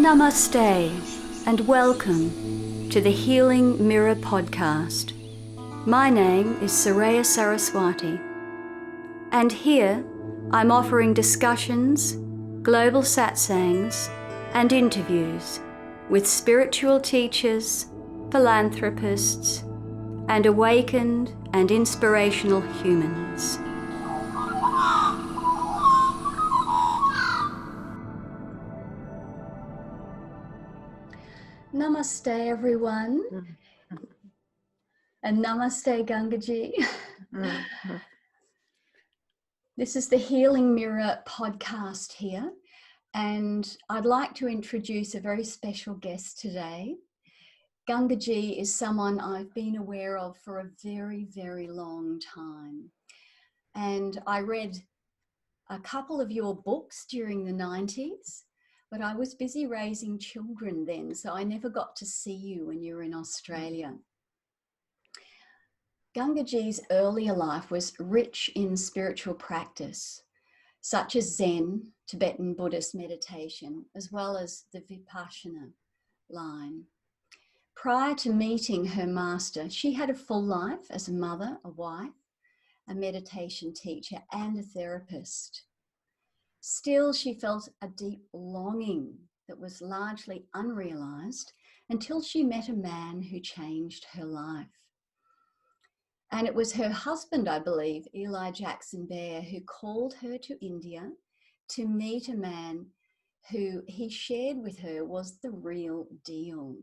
Namaste and welcome to the Healing Mirror podcast. My name is Soraya Saraswati, and here I'm offering discussions, global satsangs, and interviews with spiritual teachers, philanthropists, and awakened and inspirational humans. Namaste, everyone, and namaste, Gangaji. This is the Healing Mirror podcast here, and I'd like to introduce a very special guest today. Gangaji is someone I've been aware of for a very, very long time, and I read a couple of your books during the 90s. But I was busy raising children then, so I never got to see you when you were in Australia. Gangaji's earlier life was rich in spiritual practice, such as Zen, Tibetan Buddhist meditation, as well as the Vipassana line. Prior to meeting her master, she had a full life as a mother, a wife, a meditation teacher, and a therapist. Still, she felt a deep longing that was largely unrealized until she met a man who changed her life. And it was her husband, I believe, Eli Jackson Bear, who called her to India to meet a man who he shared with her was the real deal.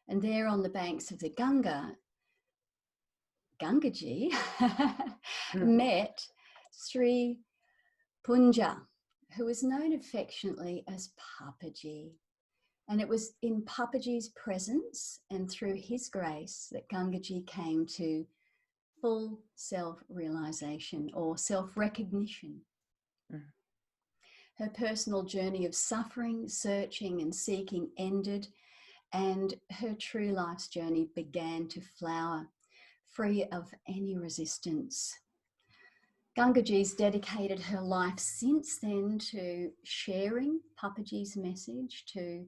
And there on the banks of the Ganga, Gangaji met Sri Punja, who is known affectionately as Papaji. And it was in Papaji's presence and through his grace that Gangaji came to full self-realization or self-recognition. Her personal journey of suffering, searching and seeking ended, and her true life's journey began to flower, free of any resistance. Gangaji's dedicated her life since then to sharing Papaji's message, to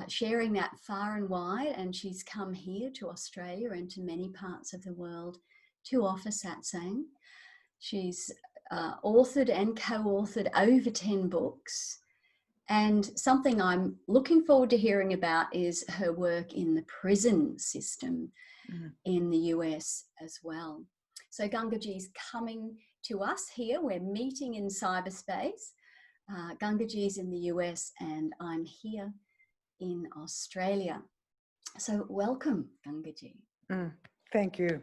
sharing that far and wide, and she's come here to Australia and to many parts of the world to offer satsang. She's authored and co-authored over 10 books, and something I'm looking forward to hearing about is her work in the prison system in the US as well. So Gangaji's coming to us here. We're meeting in cyberspace. Gangaji's in the US and I'm here in Australia. So welcome, Gangaji. Thank you.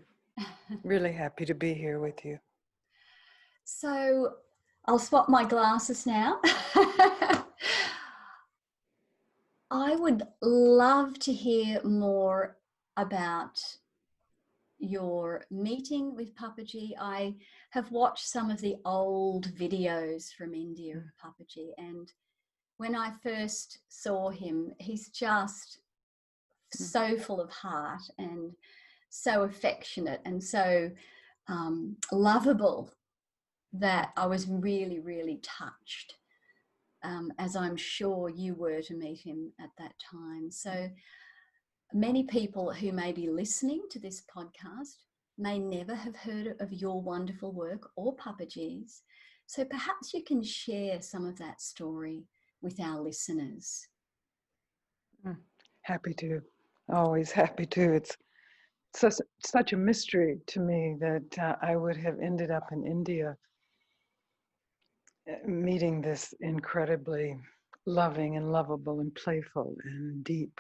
Really happy to be here with you. So I'll swap my glasses now. I would love to hear more about your meeting with Papaji. I have watched some of the old videos from India of Papaji, and when I first saw him, he's just so full of heart and so affectionate and so lovable that I was really, really touched, as I'm sure you were to meet him at that time. So many people who may be listening to this podcast may never have heard of your wonderful work or Papaji's. So perhaps you can share some of that story with our listeners. Happy to. Always happy to. It's such a mystery to me that I would have ended up in India meeting this incredibly loving and lovable and playful and deep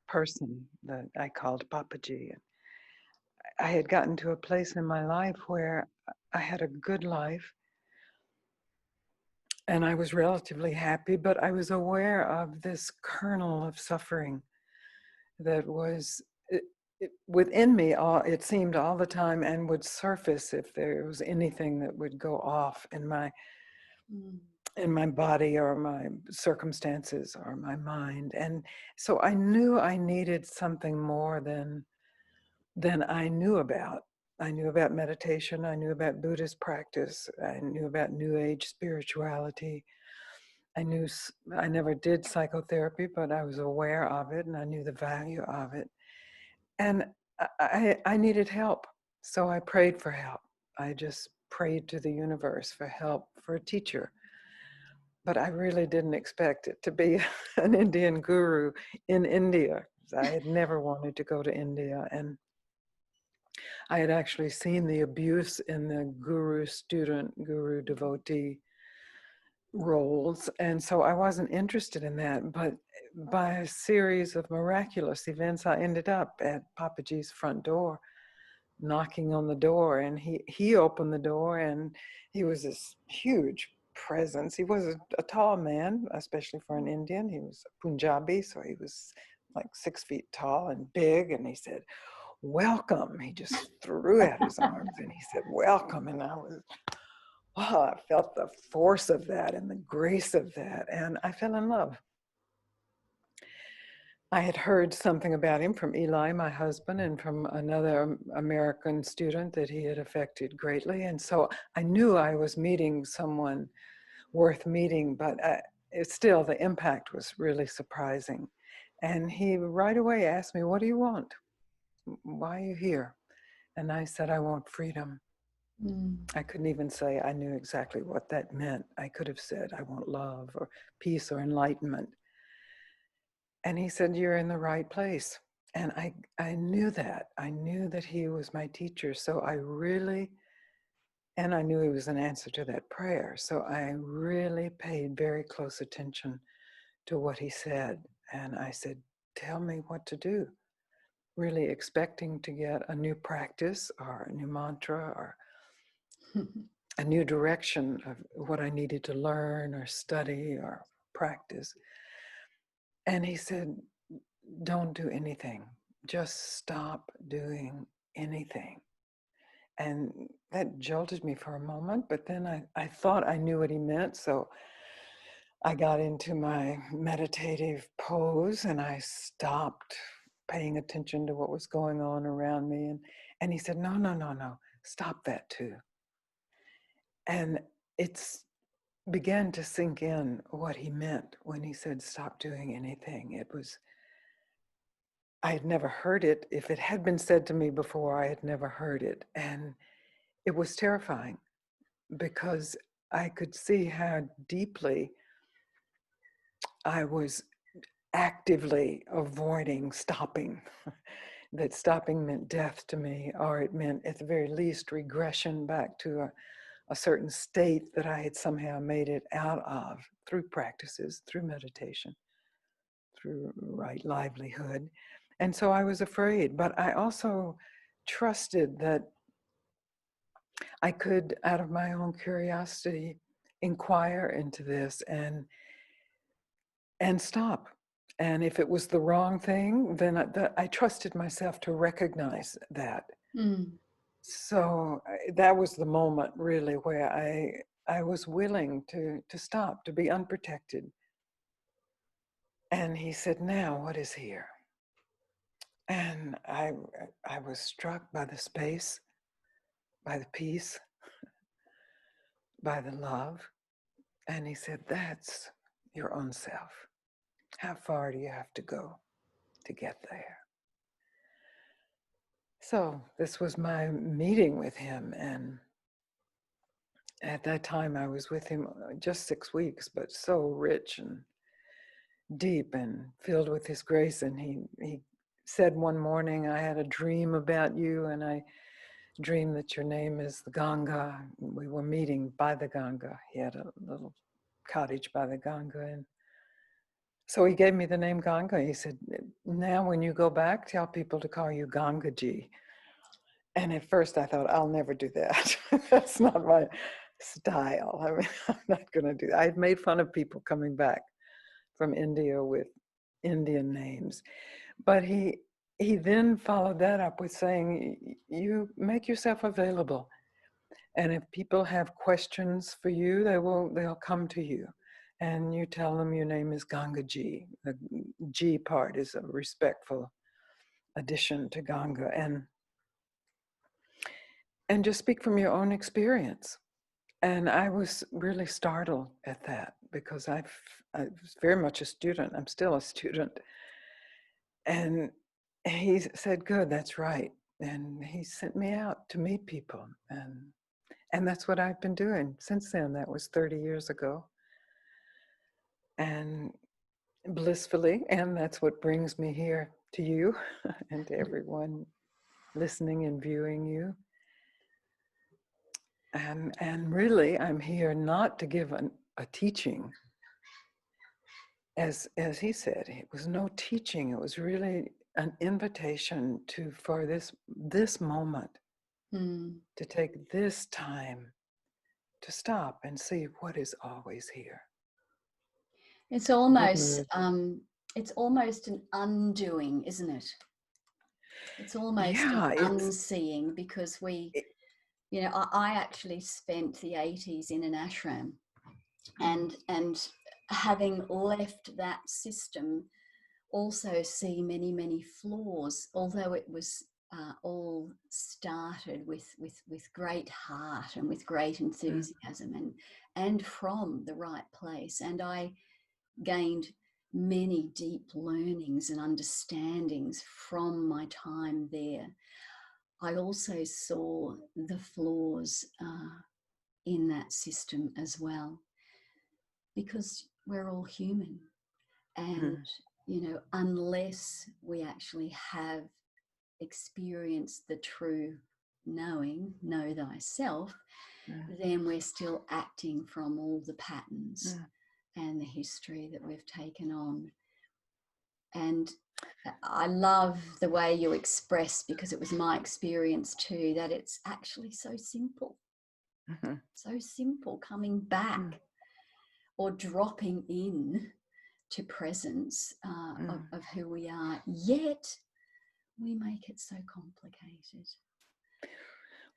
person that I called Papaji. I had gotten to a place in my life where I had a good life and I was relatively happy, but I was aware of this kernel of suffering that was within me. It seemed all the time, and would surface if there was anything that would go off in my body or my circumstances or my mind. And so I knew I needed something more than I knew about. I knew about meditation, I knew about Buddhist practice, I knew about New Age spirituality, I never did psychotherapy, but I was aware of it and I knew the value of it. And I needed help. So I prayed for help. I just prayed to the universe for help for a teacher. But I really didn't expect it to be an Indian guru in India. I had never wanted to go to India. And I had actually seen the abuse in the guru student, guru devotee roles. And so I wasn't interested in that. But by a series of miraculous events, I ended up at Papaji's front door, knocking on the door. And he opened the door, and he was this huge presence. He was a tall man, especially for an Indian. He was Punjabi, so he was like 6 feet tall and big. And he said, "Welcome." He just threw out his arms and he said, "Welcome." And I felt the force of that and the grace of that. And I fell in love. I had heard something about him from Eli, my husband, and from another American student that he had affected greatly. And so I knew I was meeting someone worth meeting, but still the impact was really surprising. And he right away asked me, "What do you want? Why are you here?" And I said, "I want freedom." I couldn't even say I knew exactly what that meant. I could have said, "I want love or peace or enlightenment." And he said, "You're in the right place." And I knew that. I knew that he was my teacher. So and I knew he was an answer to that prayer. So I really paid very close attention to what he said. And I said, "Tell me what to do." Really expecting to get a new practice or a new mantra or a new direction of what I needed to learn or study or practice. And he said, "Don't do anything. Just stop doing anything." And that jolted me for a moment, but then I thought I knew what he meant. So I got into my meditative pose and I stopped paying attention to what was going on around me. And he said, "No, no, no, no, stop that too." And it's began to sink in what he meant when he said, "Stop doing anything." I had never heard it. If it had been said to me before, I had never heard it. And it was terrifying because I could see how deeply I was actively avoiding stopping, that stopping meant death to me, or it meant at the very least regression back to a certain state that I had somehow made it out of through practices, through meditation, through right livelihood. And so I was afraid, but I also trusted that I could, out of my own curiosity, inquire into this and stop. And if it was the wrong thing, then I trusted myself to recognize that. So that was the moment really where I was willing to stop, to be unprotected. And he said, "Now what is here?" And I was struck by the space, by the peace, by the love. And he said, "That's your own self. How far do you have to go to get there?" So this was my meeting with him. And at that time I was with him just 6 weeks, but so rich and deep and filled with his grace. And he said one morning, "I had a dream about you, and I dreamed that your name is the Ganga." We were meeting by the Ganga. He had a little cottage by the Ganga. And so he gave me the name Ganga. He said, "Now when you go back, tell people to call you Gangaji." And at first I thought, I'll never do that. That's not my style. I mean, I'm not going to do that. I had made fun of people coming back from India with Indian names. But he then followed that up with saying, "You make yourself available. And if people have questions for you, they'll come to you. And you tell them your name is Gangaji." The G part is a respectful addition to Ganga. And just speak from your own experience. And I was really startled at that because I was very much a student. I'm still a student. And he said, good, that's right. And he sent me out to meet people. And that's what I've been doing since then. That was 30 years ago. And blissfully, and that's what brings me here to you and to everyone listening and viewing you. And really, I'm here not to give a teaching. As he said, it was no teaching. It was really an invitation for this moment, to take this time to stop and see what is always here. It's almost an undoing, isn't it? It's almost an unseeing, because I actually spent the 80s in an ashram, and having left that system, also see many flaws, although it was all started with great heart and with great enthusiasm and from the right place. And I gained many deep learnings and understandings from my time there. I also saw the flaws in that system as well, because we're all human. And, unless we actually have experienced the true knowing, know thyself, then we're still acting from all the patterns and the history that we've taken on. And I love the way you express, because it was my experience too, that it's actually so simple. So simple, coming back or dropping in to presence of who we are, yet we make it so complicated.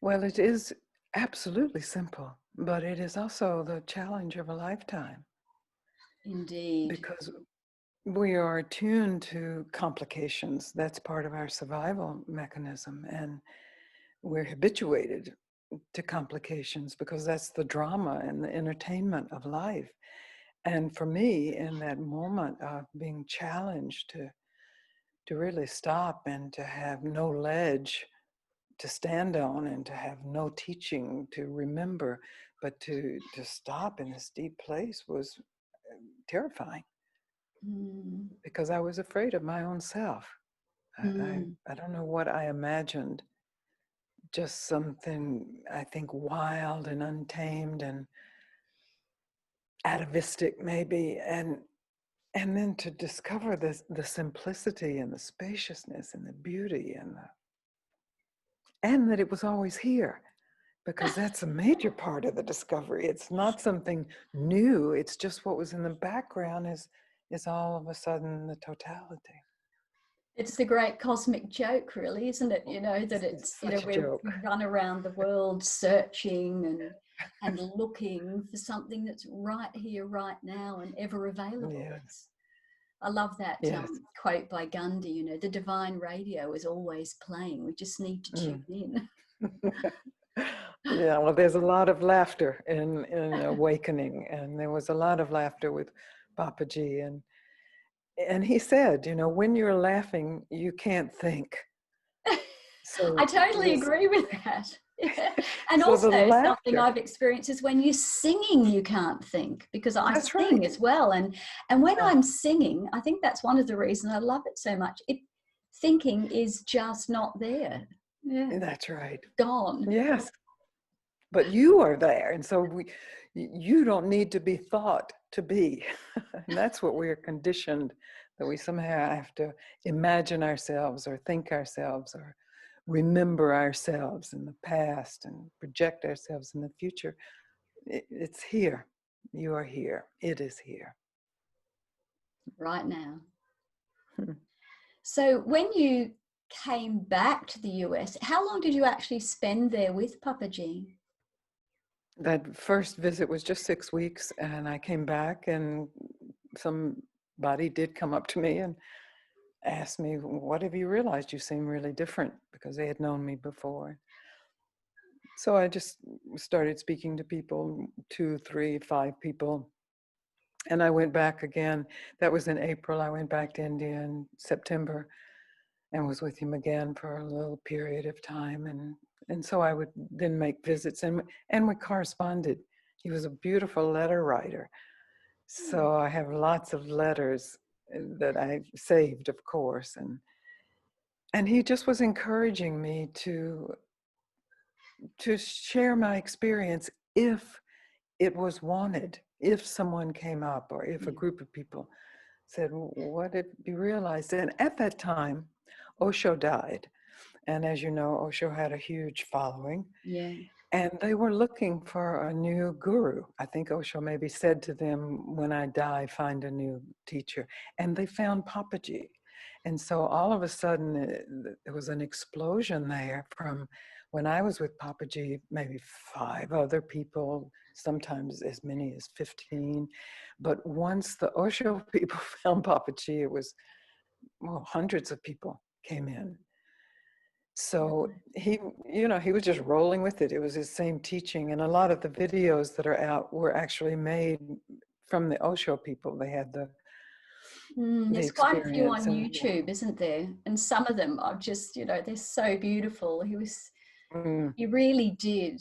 Well, it is absolutely simple, but it is also the challenge of a lifetime. Indeed. Because we are attuned to complications. That's part of our survival mechanism. And we're habituated to complications because that's the drama and the entertainment of life. And for me, in that moment of being challenged to really stop and to have no ledge to stand on and to have no teaching to remember, but to stop in this deep place was terrifying. Because I was afraid of my own self. I don't know what I imagined. Just something, I think, wild and untamed and atavistic maybe. And then to discover the simplicity and the spaciousness and the beauty and that it was always here. Because that's a major part of the discovery. It's not something new. It's just what was in the background is all of a sudden the totality. It's the great cosmic joke, really, isn't it? That it's we run around the world searching and looking for something that's right here, right now, and ever available. Yes. I love that quote by Gandhi, the divine radio is always playing. We just need to tune in. Yeah, well, there's a lot of laughter in Awakening, and there was a lot of laughter with Papaji, and he said, when you're laughing, you can't think. So I totally agree with that. Yeah. And so also something I've experienced is when you're singing, you can't think, because I sing as well. And when I'm singing, I think that's one of the reasons I love it so much. Thinking is just not there. Yeah. That's right. Gone. Yes. But you are there. And so you don't need to be thought to be. And that's what we're conditioned, that we somehow have to imagine ourselves or think ourselves or remember ourselves in the past and project ourselves in the future. It's here. You are here. It is here. Right now. So when you came back to the US, how long did you actually spend there with Papaji? That first visit was just 6 weeks, and I came back, and somebody did come up to me and asked me, what have you realized? You seem really different, because they had known me before. So I just started speaking to people, 2, 3, 5 people, And I went back again. That was in April. I went back to India in September and was with him again for a little period of time. And so I would then make visits, and we corresponded. He was a beautiful letter writer. So I have lots of letters that I saved, of course. And he just was encouraging me to share my experience if it was wanted, if someone came up or if a group of people said, what did you realize? And at that time, Osho died. And as you know, Osho had a huge following. Yeah. And they were looking for a new guru. I think Osho maybe said to them, when I die, find a new teacher. And they found Papaji. And so all of a sudden, there was an explosion there from when I was with Papaji, maybe 5 other people, sometimes as many as 15. But once the Osho people found Papaji, it was, well, hundreds of people came in. So he was just rolling with it. It was his same teaching. And a lot of the videos that are out were actually made from the Osho people. They had the There's quite a few experience. on YouTube, isn't there? And some of them are just, they're so beautiful. He really did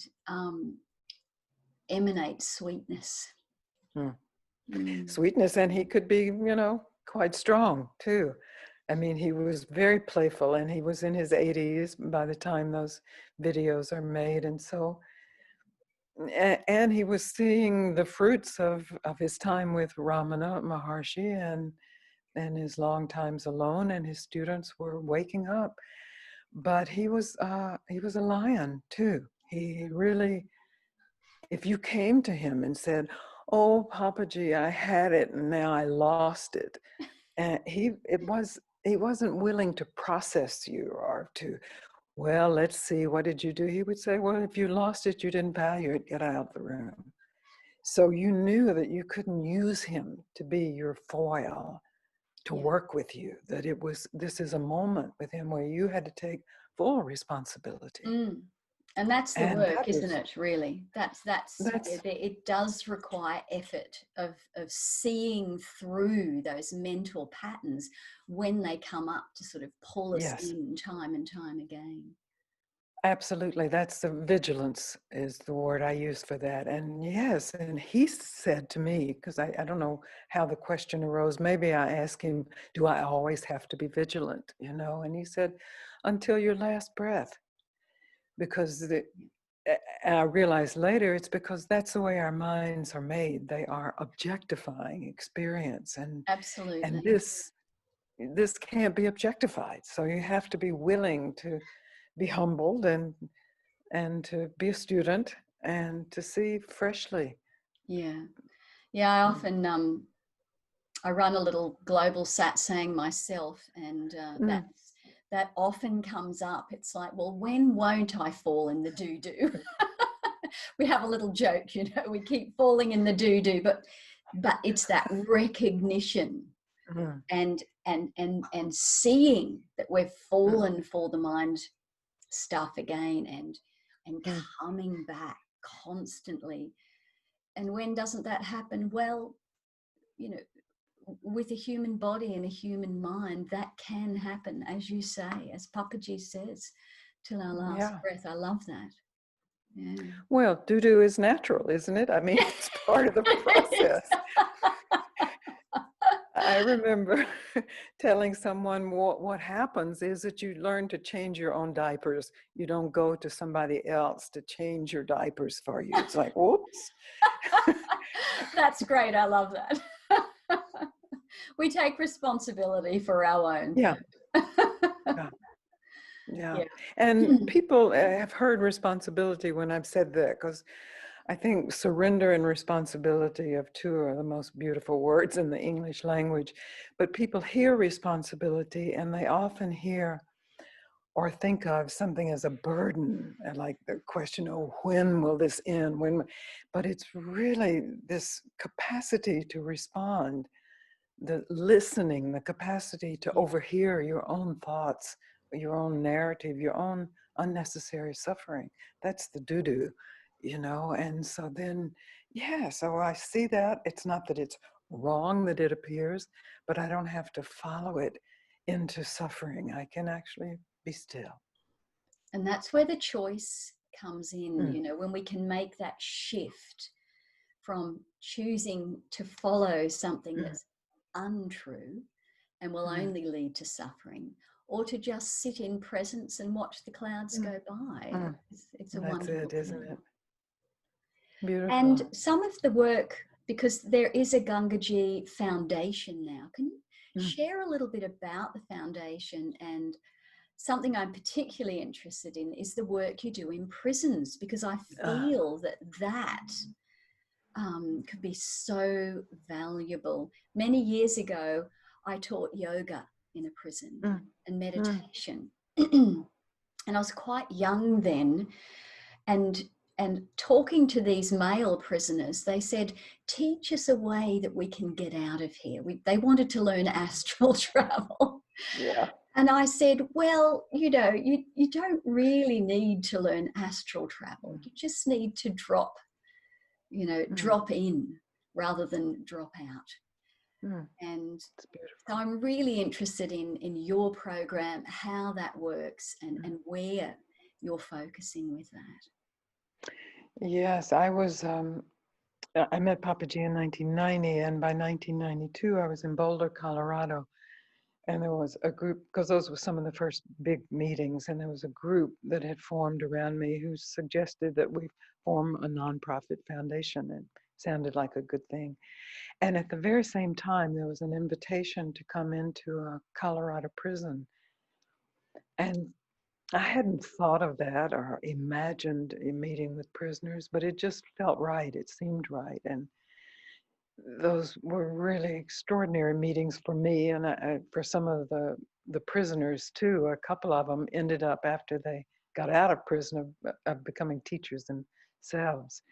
emanate sweetness. Sweetness, and he could be, quite strong too. I mean, he was very playful, and he was in his 80s by the time those videos are made. And so, and he was seeing the fruits of his time with Ramana Maharshi and his long times alone, and his students were waking up. But he was a lion too. He really, if you came to him and said, "Oh, Papaji, I had it and now I lost it," and he wasn't willing to process you or to, well, let's see, what did you do? He would say, well, if you lost it, you didn't value it, get out of the room. So you knew that you couldn't use him to be your foil, to work with you, that this is a moment with him where you had to take full responsibility. And that's the And work, isn't it, really? That's that's it does require effort of seeing through those mental patterns when they come up to sort of pull us yes. in time and time again. Absolutely. That's the vigilance is the word I use for that. And yes, and he said to me, because I don't know how the question arose, maybe I asked him, do I always have to be vigilant? And he said, until your last breath. Because and I realized later it's because that's the way our minds are made. They are objectifying experience. Absolutely. And this can't be objectified. So you have to be willing to be humbled and to be a student and to see freshly. Yeah. I often I run a little global satsang myself, and that often comes up. It's like, well, when won't I fall in the doo-doo? We have a little joke, we keep falling in the doo-doo, but it's that recognition and seeing that we've fallen for the mind stuff again and coming back constantly. And when doesn't that happen? Well, with a human body and a human mind, that can happen, as you say, as Papaji says, till our last breath. I love that. Yeah. Well, doo-doo is natural, isn't it? I mean, it's part of the process. I remember telling someone what happens is that you learn to change your own diapers. You don't go to somebody else to change your diapers for you. It's like, whoops. That's great. I love that. We take responsibility for our own. Yeah. Yeah. And people have heard responsibility when I've said that, because I think surrender and responsibility of two are the most beautiful words in the English language. But people hear responsibility and they often hear or think of something as a burden, and like the question, oh, when will this end? But it's really this capacity to respond, the listening, the capacity to overhear your own thoughts, your own narrative, your own unnecessary suffering. That's the doo-doo, and so then, so I see that. It's not that it's wrong that it appears, but I don't have to follow it into suffering. I can actually be still. And that's where the choice comes in, Mm. you know, when we can make that shift from choosing to follow something that's untrue and will only lead to suffering, or to just sit in presence and watch the clouds go by. It's a That's wonderful it, isn't thing. it? Beautiful. And some of the work, because there is a Gangaji Foundation now, can you share a little bit about the foundation? And something I'm particularly interested in is the work you do in prisons, because I feel that could be so valuable. Many years ago, I taught yoga in a prison and meditation. And I was quite young then, and talking to these male prisoners, they said, teach us a way that we can get out of here. They wanted to learn astral travel. Yeah. And I said, well, you know, you don't really need to learn astral travel. You just need to drop, you know, drop in rather than drop out. And It's beautiful. so I'm really interested in your program, how that works, and where you're focusing with that. Yes, I met Papaji in 1990, and by 1992, I was in Boulder, Colorado. And there was a group, because those were some of the first big meetings, and there was a group that had formed around me who suggested that we form a nonprofit foundation. It sounded like a good thing. And at the very same time, there was an invitation to come into a Colorado prison. And I hadn't thought of that or imagined a meeting with prisoners, but it just felt right. It seemed right. And those were really extraordinary meetings for me, and for some of the prisoners too. A couple of them ended up, after they got out of prison, of becoming teachers themselves.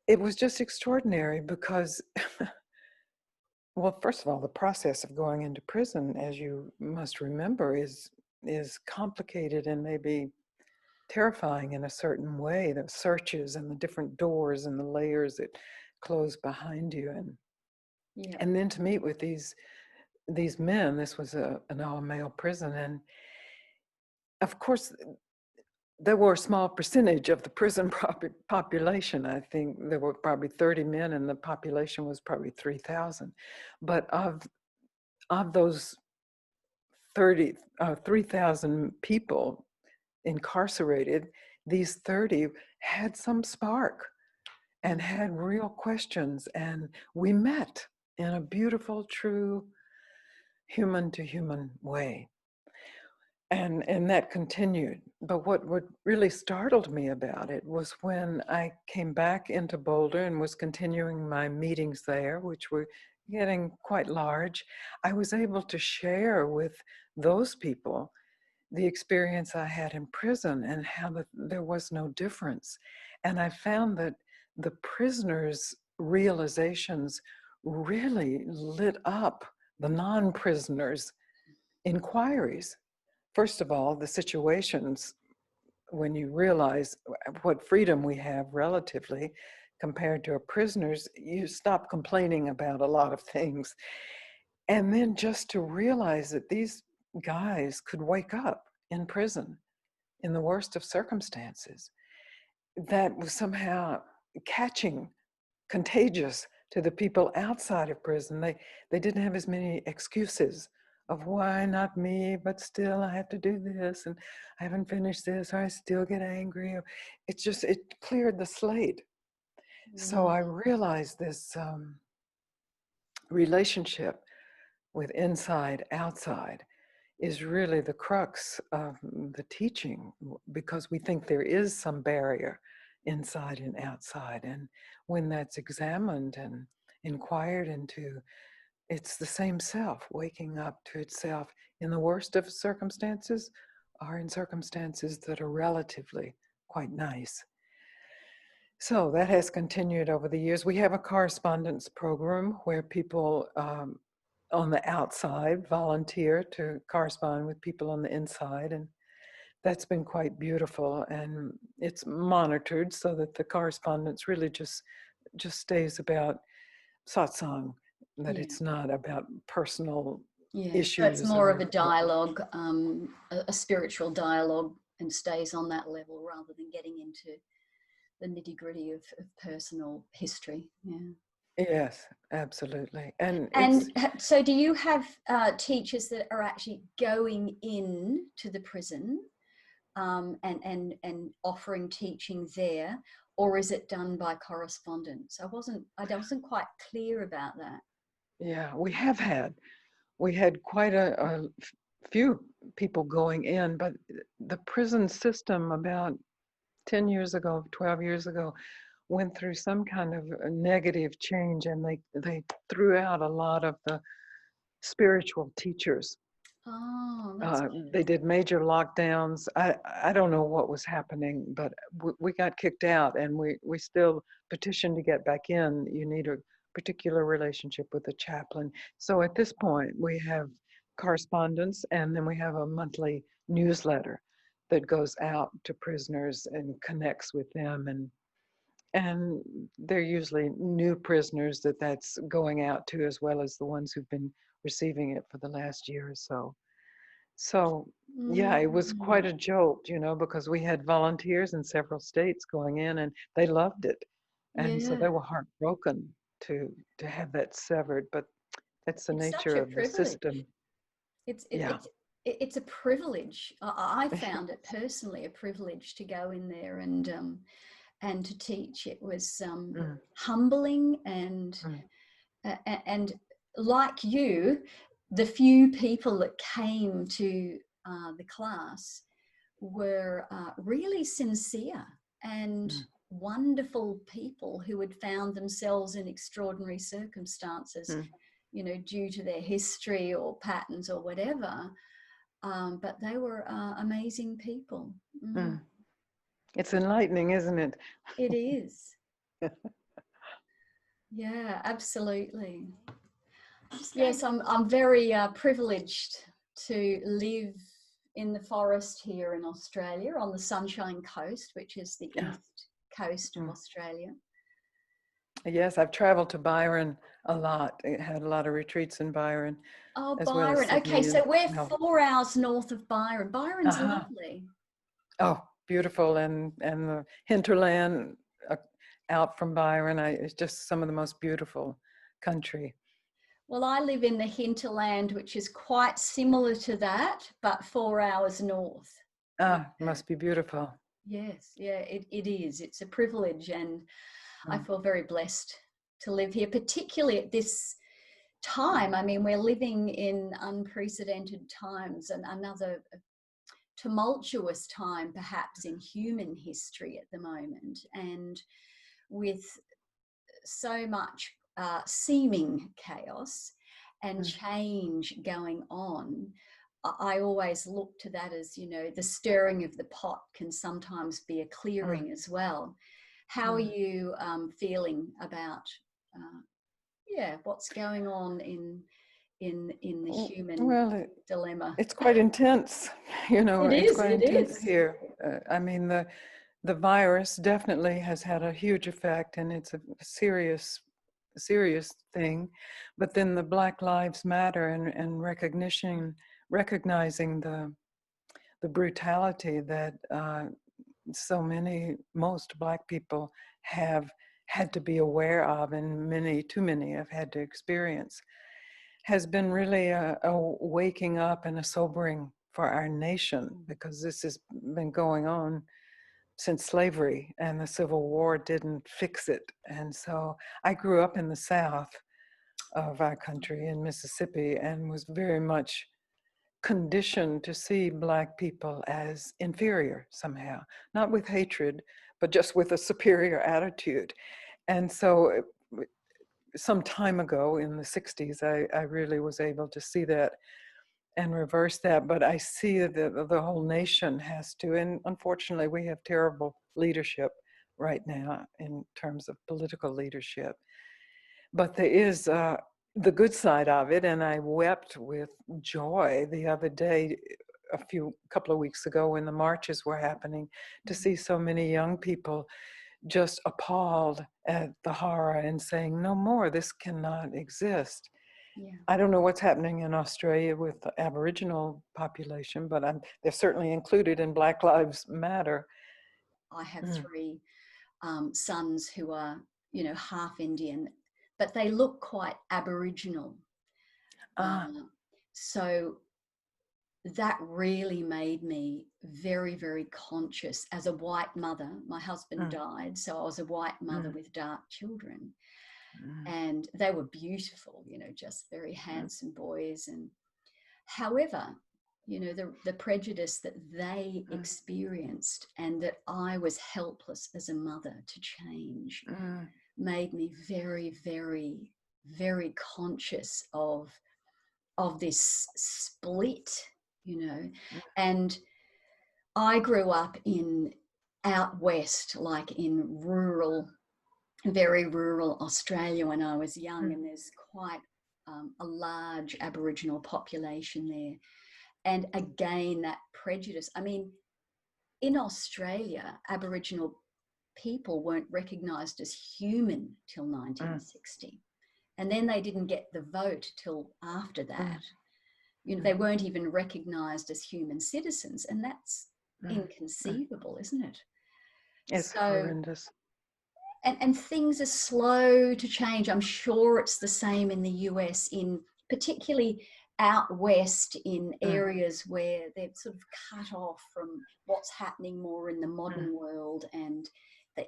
It was just extraordinary because, well, first of all, the process of going into prison, as you must remember, is complicated and maybe terrifying in a certain way. The searches and the different doors and the layers that close behind you, and then to meet with these men. This was an all-male prison, and of course there were a small percentage of the prison population. I think there were probably 30 men and the population was probably 3,000. But of those 3,000 people incarcerated, these 30 had some spark and had real questions, and we met in a beautiful, true, human-to-human way. And that continued. But what really startled me about it was when I came back into Boulder and was continuing my meetings there, which were getting quite large, I was able to share with those people the experience I had in prison and how there was no difference. And I found that the prisoners' realizations really lit up the non-prisoners' inquiries. First of all, the situations, when you realize what freedom we have relatively compared to a prisoner's, you stop complaining about a lot of things. And then just to realize that these guys could wake up in prison in the worst of circumstances, that was somehow contagious to the people outside of prison. They didn't have as many excuses of why not me, but still I have to do this, and I haven't finished this, or I still get angry. It cleared the slate. So I realized this relationship with inside, outside is really the crux of the teaching, because we think there is some barrier inside and outside. And when that's examined and inquired into, it's the same self waking up to itself in the worst of circumstances or in circumstances that are relatively quite nice. So that has continued over the years. We have a correspondence program where people on the outside volunteer to correspond with people on the inside, and that's been quite beautiful. And it's monitored so that the correspondence really just stays about satsang, that Yeah. it's not about personal Yeah. So it's issues more of or a dialogue, a spiritual dialogue, and stays on that level rather than getting into the nitty-gritty of personal history. Yeah. yes, absolutely. And it's And so do you have teachers that are actually going in to the prison and offering teaching there, or is it done by correspondence? I wasn't quite clear about that. yeah, we had quite a few people going in, but the prison system about 10 years ago, 12 years ago, went through some kind of a negative change, and they threw out a lot of the spiritual teachers. Oh, that's They did major lockdowns. I don't know what was happening, but we got kicked out, and we still petitioned to get back in. You need a particular relationship with the chaplain. So at this point, we have correspondence, and then we have a monthly newsletter that goes out to prisoners and connects with them, and they're usually new prisoners that's going out to, as well as the ones who've been receiving it for the last year or so. So, yeah, it was quite mm, a jolt, because we had volunteers in several states going in, and they loved it. And so yeah. they were heartbroken to have that severed, but that's the It's such nature a of the privilege. system. It's it, Yeah. it's it's a privilege. I found it personally a privilege to go in there and to teach. It was Mm, humbling mm, and like you, the few people that came to the class were really sincere and mm, wonderful people who had found themselves in extraordinary circumstances, mm, due to their history or patterns or whatever. But they were amazing people. Mm. mm. It's enlightening, isn't it? It is. Yeah, absolutely. Yes, I'm very privileged to live in the forest here in Australia on the Sunshine Coast, which is the Yeah. east coast of Mm. Australia. Yes, I've traveled to Byron a lot. I had a lot of retreats in Byron, Oh, as well as Byron. Okay, Sydney so and we're Melbourne. 4 hours north of Byron. Byron's Uh-huh. lovely. Oh, beautiful. And the hinterland out from Byron, it's just some of the most beautiful country. Well, I live in the hinterland, which is quite similar to that, but 4 hours north. Ah, Yeah. must be beautiful. Yes, yeah, it is. It's a privilege, and I Mm, feel very blessed to live here, particularly at this time. I mean, we're living in unprecedented times, and another tumultuous time perhaps in human history at the moment, and with so much seeming chaos and mm, change going on. I always look to that as, the stirring of the pot can sometimes be a mm, clearing as well. How are mm. you feeling about what's going on in the human Well, dilemma? it's quite intense. It It's is, quite it intense is. here. I mean, the virus definitely has had a huge effect, and it's a serious thing. But then the Black Lives Matter and recognizing the brutality that most Black people have had to be aware of, and too many have had to experience, has been really a waking up and a sobering for our nation, because this has been going on since slavery, and the Civil War didn't fix it. And so I grew up in the South of our country in Mississippi, and was very much conditioned to see Black people as inferior somehow, not with hatred, but just with a superior attitude. And so some time ago in the 60s, I really was able to see that and reverse that. But I see that the whole nation has to, and unfortunately we have terrible leadership right now in terms of political leadership. But there is the good side of it, and I wept with joy the other day, couple of weeks ago, when the marches were happening, to see so many young people just appalled at the horror and saying, no more, this cannot exist. Yeah. I don't know what's happening in Australia with the Aboriginal population, but they're certainly included in Black Lives Matter. I have three sons who are, you know, half Indian, but they look quite Aboriginal. So that really made me very, very conscious as a white mother. My husband died, so I was a white mother with dark children. And they were beautiful, you know, just very handsome boys. And however, you know, the prejudice that they experienced and that I was helpless as a mother to change made me very, very, very conscious of this split, you know. And I grew up out west, like in very rural Australia when I was young, and there's quite a large Aboriginal population there. And again, that prejudice. I mean, in Australia, Aboriginal people weren't recognised as human till 1960. And then they didn't get the vote till after that. You know, they weren't even recognised as human citizens. And that's inconceivable, isn't it? It's horrendous. And things are slow to change. I'm sure it's the same in the US, in particularly out west, in areas where they're sort of cut off from what's happening more in the modern world, and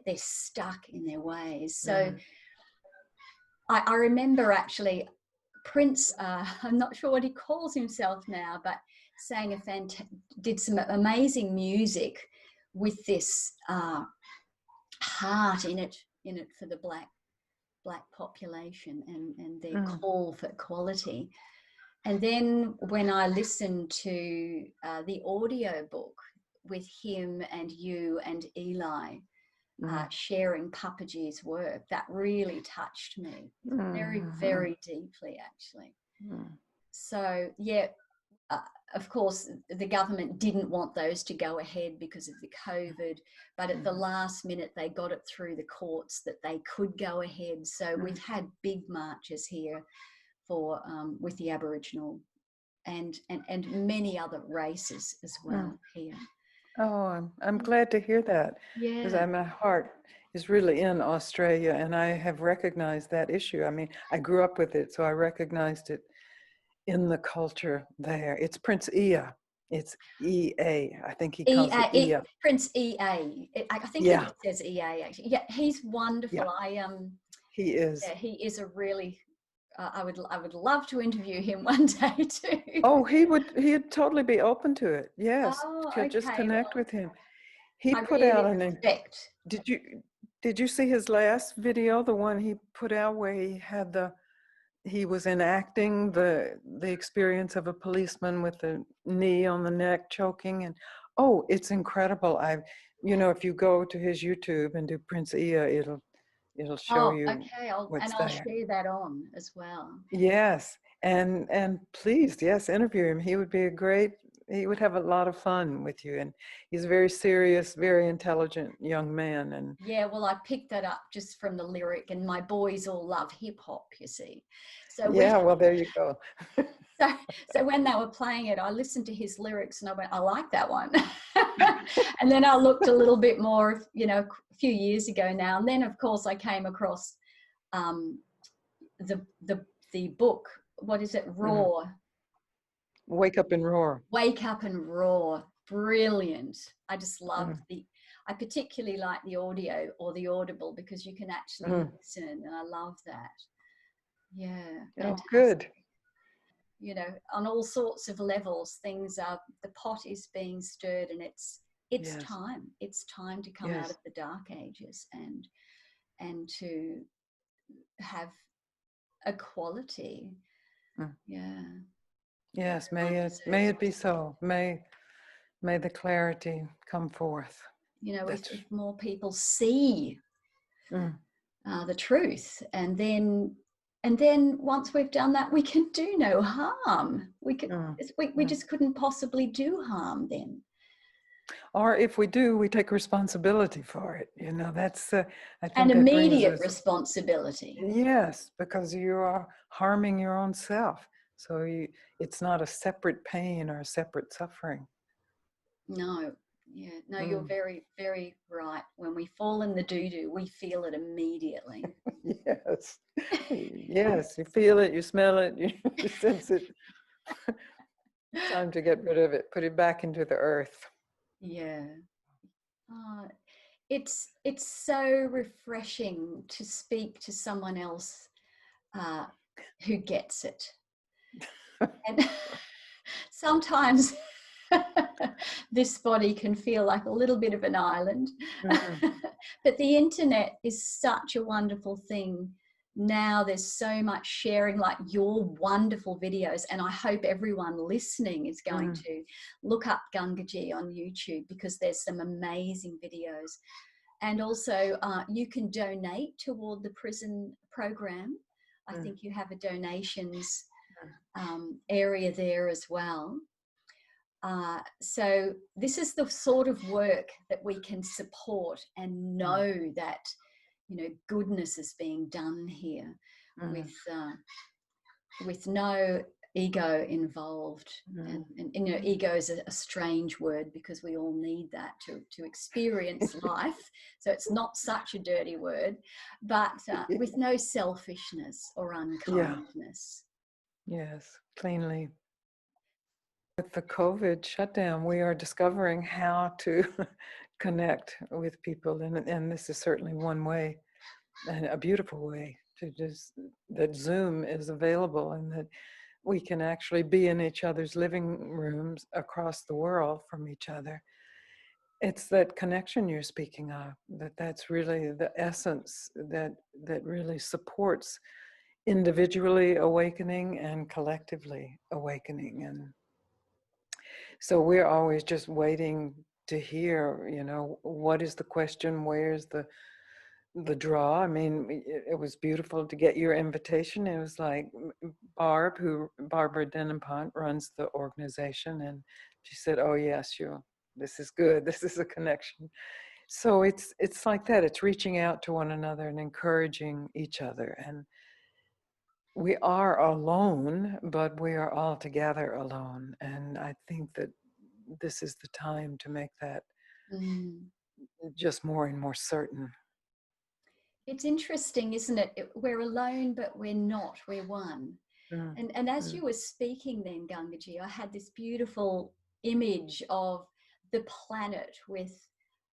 they're stuck in their ways. So I remember actually Prince, I'm not sure what he calls himself now, but sang did some amazing music with this heart in it for the black population and their call for equality. And then when I listened to the audio book with him and you and Eli sharing Papaji's work, that really touched me very, very deeply, actually. So, yeah, of course, the government didn't want those to go ahead because of the COVID, but at the last minute, they got it through the courts that they could go ahead. So we've had big marches here for with the Aboriginal and many other races as well here. Oh, I'm glad to hear that, because my heart is really in Australia, and I have recognized that issue. I mean, I grew up with it, so I recognized it in the culture there. It's Prince Ea. It's EA. I think he calls it Ea. Prince EA. I think he says EA, actually. Yeah, he's wonderful. Yeah. He is. Yeah, he is a really... I would love to interview him one day too. Oh, he'd totally be open to it. Yes, okay. just connect with him. He I put really out respect. Did you see his last video? The one he put out where he was enacting the experience of a policeman with a knee on the neck choking, and it's incredible. If you go to his YouTube and do Prince Ea, it'll show you. Okay, I'll share that on as well. Yes, and please, yes, interview him. He would have a lot of fun with you, and he's a very serious, very intelligent young man. And yeah, well, I picked that up just from the lyric, and my boys all love hip hop, you see. So well, there you go. So when they were playing it, I listened to his lyrics and I went, I like that one. And then I looked a little bit more, a few years ago now. And then, of course, I came across the book. What is it? Roar. Wake Up and Roar. Wake Up and Roar. Brilliant. I just loved I particularly like the audio or the audible, because you can actually listen, and I love that. Yeah. Fantastic. Good. On all sorts of levels, the pot is being stirred, and it's time. It's time to come out of the dark ages and to have equality. Yeah. Yes, may it be so. May the clarity come forth. If more people see the truth, and then once we've done that, we can do no harm. We just couldn't possibly do harm then. Or if we do, we take responsibility for it. You know, that's, I An think that brings immediate us, responsibility. yes, because you are harming your own self. So it's not a separate pain or a separate suffering. No, yeah, no, you're Mm. very, very right. When we fall in the doo-doo, we feel it immediately. Yes, yes, you feel it, you smell it, you sense it. Time to get rid of it, put it back into the earth. Yeah. Uh, it's so refreshing to speak to someone else uh, who gets it. And sometimes this body can feel like a little bit of an island. Mm, But the internet is such a wonderful thing. Now there's so much sharing, like your wonderful videos, and I hope everyone listening is going mm, to look up Gangaji on YouTube, because there's some amazing videos. And also you can donate toward the prison program. I mm, think you have a donations area there as well. So this is the sort of work that we can support and know that, you know, goodness is being done here mm, with no ego involved. mm. And you know, ego is a strange word, because we all need that to experience life. So it's not such a dirty word, but with no selfishness or Yeah, unkindness. yes, cleanly. With the COVID shutdown, we are discovering how to connect with people, and this is certainly one way, and a beautiful way to just, that Zoom is available and that we can actually be in each other's living rooms across the world from each other. It's that connection you're speaking of, that's really the essence that really supports individually awakening and collectively awakening. And so we're always just waiting to hear, you know, what is the question, where's the draw. I mean, it was beautiful to get your invitation. It was like Barbara Denenpont runs the organization, and she said, oh yes, this is good, this is a connection. So it's like that, it's reaching out to one another and encouraging each other. And we are alone, but we are all together alone. And I think that this is the time to make that just more and more certain. It's interesting, isn't it? We're alone, but we're not. We're one. Mm, And as mm, you were speaking then, Gangaji, I had this beautiful image of the planet with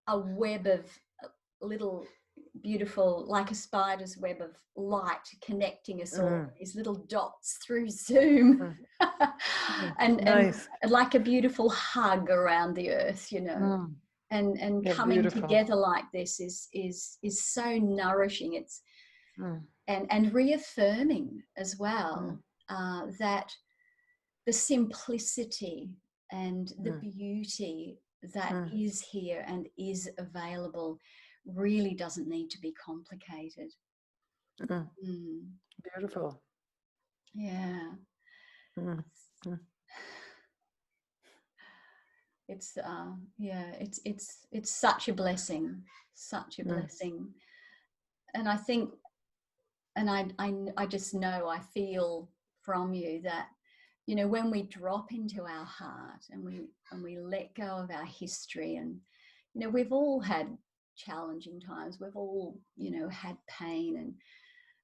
a web of little beautiful, like a spider's web of light connecting us all, mm, these little dots through Zoom. mm, mm. And Nice. like a beautiful hug around the earth, you know. Mm, And yeah, coming beautiful. together like this is so nourishing. It's Mm, and reaffirming as mm, well that the simplicity and the mm, beauty that mm, is here and is available really doesn't need to be complicated. mm. Mm, Beautiful. yeah, Mm, mm, it's yeah, it's such a blessing, such a mm, blessing. And I think, and I just know, I feel from you that, you know, when we drop into our heart and we let go of our history, and you know, we've all had challenging times, we've all, you know, had pain. And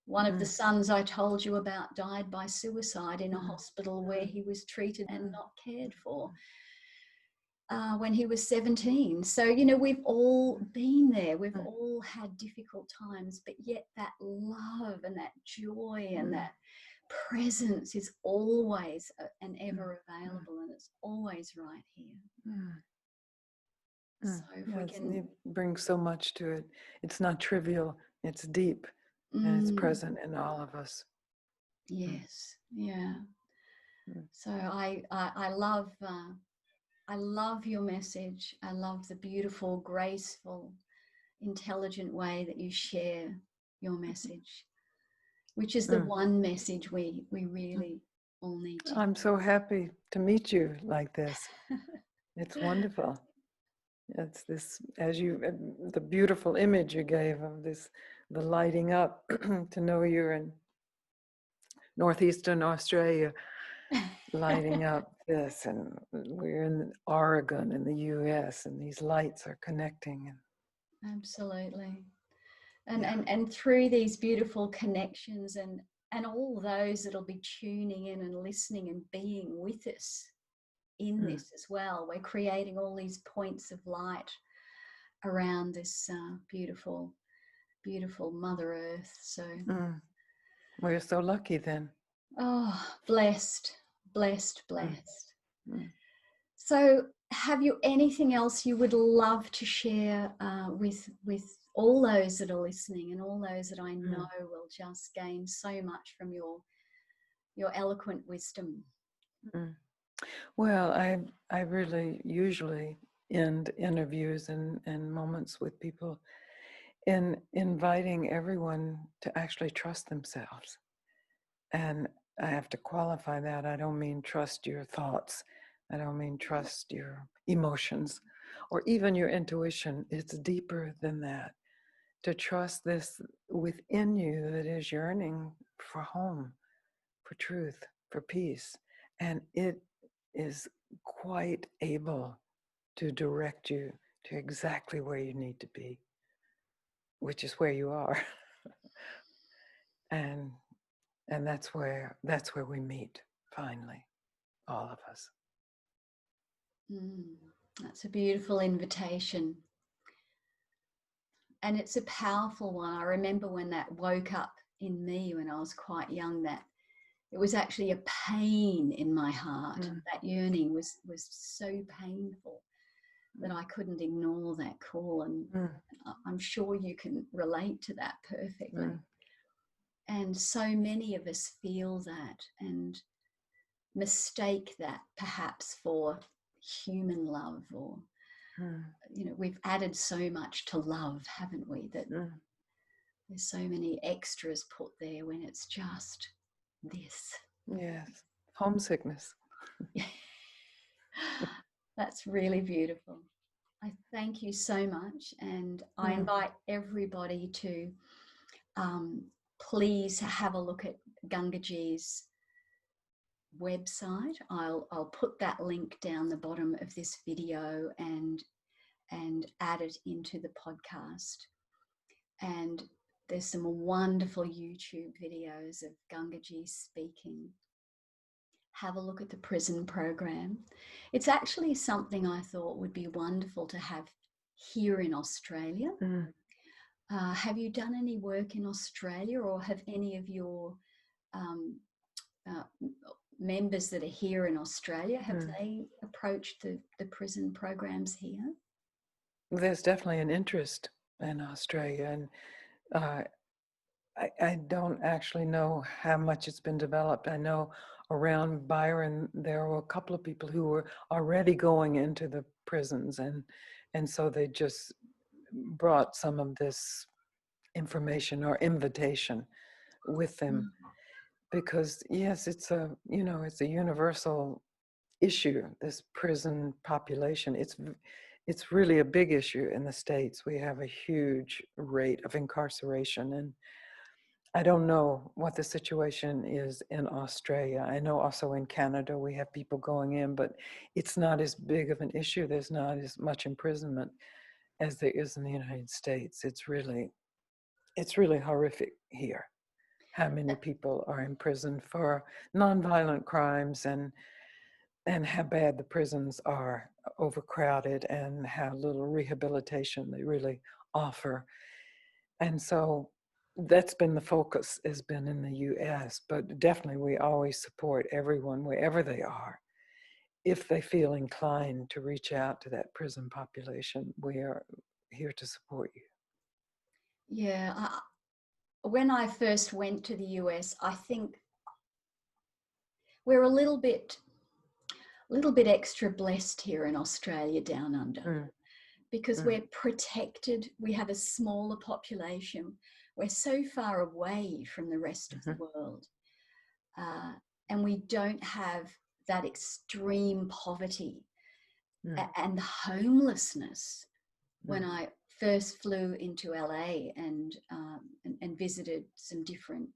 one of the mm, sons I told you about died by suicide in a mm, hospital where mm, he was treated and mm, not cared for when he was 17. So, you know, we've all been there. We've mm, all had difficult times, but yet that love and that joy and mm, that presence is always and mm, ever mm, available, and it's always right here. mm, So mm. if we Yes, can, it brings so much to it. It's not trivial, it's deep, and it's mm, present in all of us. Mm, yes, yeah. mm, So I love your message. I love the beautiful, graceful, intelligent way that you share your message, which is the mm. one message we really all need to I'm so happy to meet you like this. It's wonderful. It's this, as you, the beautiful image you gave of this, the lighting up to know you're in northeastern Australia, lighting up this, and we're in Oregon in the US, and these lights are connecting. Absolutely. Yeah. And through these beautiful connections and all those that'll be tuning in and listening and being with us in this as well, we're creating all these points of light around this beautiful, beautiful Mother Earth. So We're so lucky then. oh, blessed, blessed, blessed. Mm. So have you anything else you would love to share with all those that are listening and all those that I know will just gain so much from your eloquent wisdom? Well, I really usually end interviews and moments with people in inviting everyone to actually trust themselves. And I have to qualify that. I don't mean trust your thoughts. I don't mean trust your emotions or even your intuition. It's deeper than that. To trust this within you that is yearning for home, for truth, for peace. And it is quite able to direct you to exactly where you need to be, which is where you are. and that's where we meet finally, all of us. That's a beautiful invitation. And it's a powerful one. I remember when that woke up in me when I was quite young, that it was actually a pain in my heart. That yearning was so painful that I couldn't ignore that call. And I'm sure you can relate to that perfectly. And so many of us feel that and mistake that perhaps for human love, or you know, we've added so much to love, haven't we, that there's so many extras put there when it's just this. Yes, homesickness. That's really beautiful. I thank you so much, and I invite everybody to please have a look at Gangaji's website. I'll put that link down the bottom of this video and add it into the podcast. And there's some wonderful YouTube videos of Gangaji speaking. Have a look at the prison program. It's actually something I thought would be wonderful to have here in Australia. Have you done any work in Australia, or have any of your members that are here in Australia, have they approached the prison programs here? There's definitely an interest in Australia, and I don't actually know how much it's been developed. I know around Byron there were a couple of people who were already going into the prisons, and so they just brought some of this information or invitation with them, because yes, it's a universal issue, this prison population. It's really a big issue in the States. We have a huge rate of incarceration, and I don't know what the situation is in Australia. I know also in Canada we have people going in, but it's not as big of an issue. There's not as much imprisonment as there is in the United States. It's really horrific here, how many people are in prison for nonviolent crimes, and how bad the prisons are overcrowded, and how little rehabilitation they really offer. And so that's been the focus, has been in the US, but definitely we always support everyone wherever they are. If they feel inclined to reach out to that prison population, we are here to support you. Yeah, when I first went to the US, I think we're a little bit extra blessed here in Australia down under, because we're protected. We have a smaller population. We're so far away from the rest of the world, and we don't have that extreme poverty and homelessness. When I first flew into LA and visited some different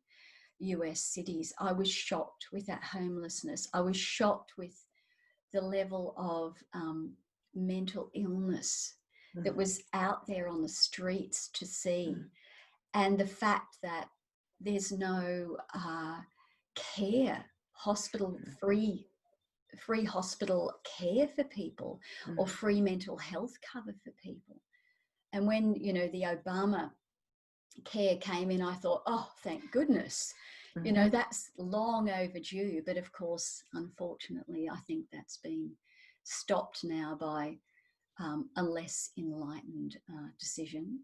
US cities, I was shocked with that homelessness. I was shocked with the level of mental illness that was out there on the streets to see, and the fact that there's no care, free hospital care for people, or free mental health cover for people. And when, the Obama care came in, I thought, oh, thank goodness. That's long overdue. But of course, unfortunately, I think that's been stopped now by a less enlightened decision.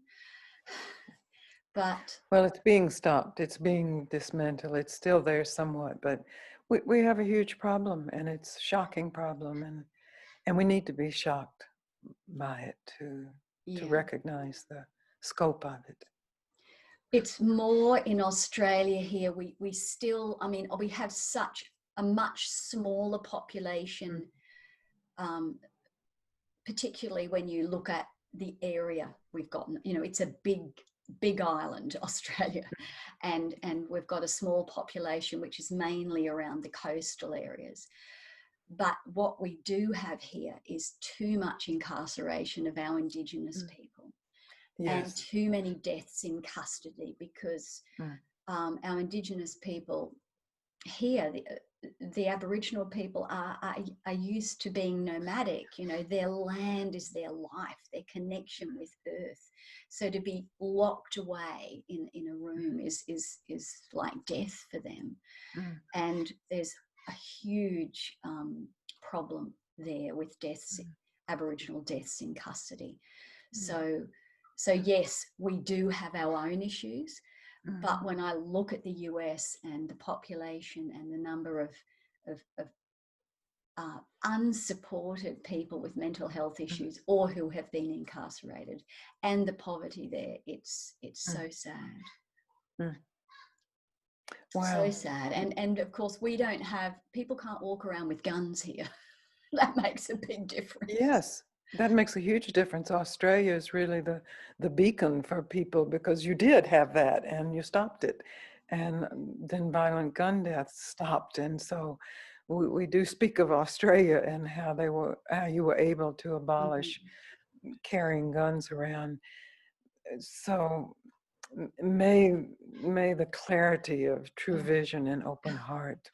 But well, it's being stopped. It's being dismantled. It's still there somewhat, but we have a huge problem, and it's a shocking problem, and we need to be shocked by it to recognize the scope of it. It's more in Australia here. We still, we have such a much smaller population, particularly when you look at the area we've got. It's a big island, Australia, and we've got a small population which is mainly around the coastal areas. But what we do have here is too much incarceration of our Indigenous people. And too many deaths in custody, because our Indigenous people here, the Aboriginal people are used to being nomadic. Their land is their life, their connection with earth. So to be locked away in a room is like death for them. And there's a huge problem there with deaths, Aboriginal deaths in custody. So yes, we do have our own issues, but when I look at the US and the population and the number of unsupported people with mental health issues or who have been incarcerated, and the poverty there, it's so sad. Wow. So sad. And of course, people can't walk around with guns here. That makes a big difference. Yes. That makes a huge difference. Australia is really the beacon for people, because you did have that and you stopped it. And then violent gun deaths stopped. And so we do speak of Australia and how you were able to abolish carrying guns around. So may the clarity of true vision and open heart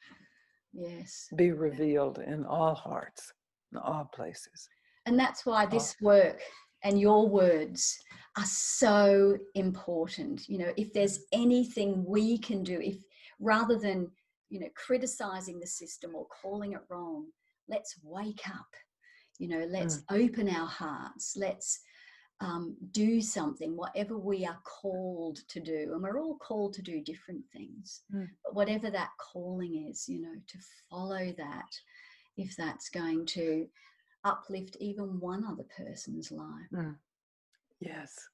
be revealed in all hearts, in all places. And that's why this work and your words are so important. If there's anything we can do, if rather than, criticizing the system or calling it wrong, let's wake up, let's open our hearts, let's do something, whatever we are called to do. And we're all called to do different things, but whatever that calling is, to follow that, if that's going to uplift even one other person's life. Yes.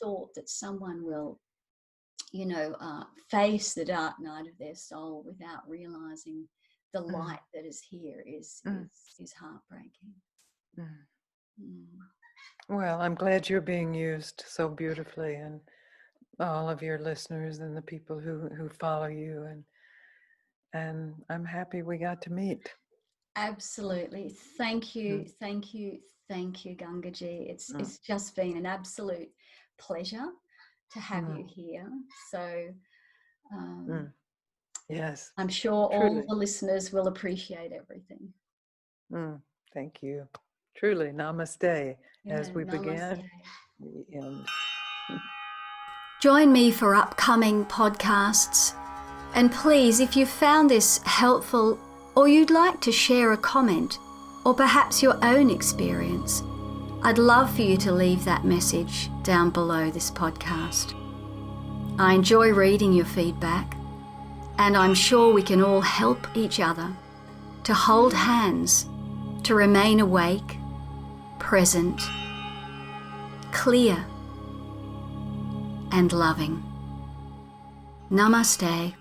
Thought that someone will, face the dark night of their soul without realizing the light that is here is heartbreaking. Well, I'm glad you're being used so beautifully, and all of your listeners and the people who follow you, and I'm happy we got to meet. Absolutely. Thank you, Gangaji. It's just been an absolute pleasure to have you here. So yes, I'm sure truly. all the listeners will appreciate everything. Thank you. Truly, namaste. As we namaste. began the end. Join me for upcoming podcasts. And please, if you found this helpful, or you'd like to share a comment, or perhaps your own experience, I'd love for you to leave that message down below this podcast. I enjoy reading your feedback, and I'm sure we can all help each other to hold hands, to remain awake, present, clear, and loving. Namaste.